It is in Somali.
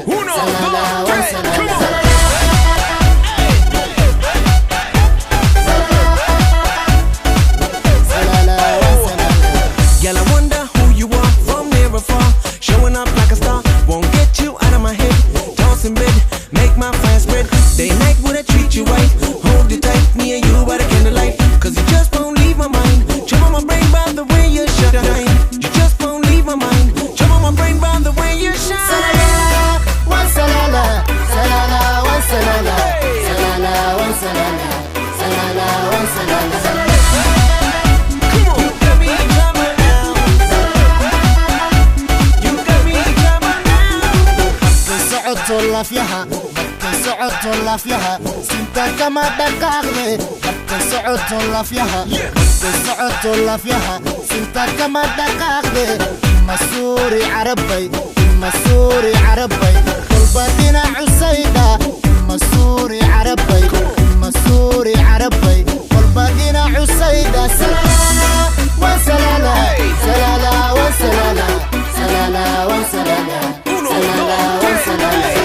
Uno, dos, tres, come on. Girl, I wonder who you are from near or far. Showing up like a star, won't get you out of my head. Toss in bed, make my fire spread. Day and night, would I treat you right? Hold you tight, me and you by the candlelight. Cause you just won't leave my mind. Jump on my brain by the way you shine. You just won't leave my mind. Jump on my brain by the way you shine. Salala, one salala, salala, one salala, salala, one salala, salala, one salala. لافيها سعود لافيها سنتا كما دقاقني سعود لافيها سعود لافيها سنتا كما دقاقني مسوري عربي مسوري عربي قلبتنا عسيدة مسوري عربي مسوري عربي قلبتنا عسيدة سلالا وسلالا سلالا وسلالا سلالا وسلالا سلالا وسلالا.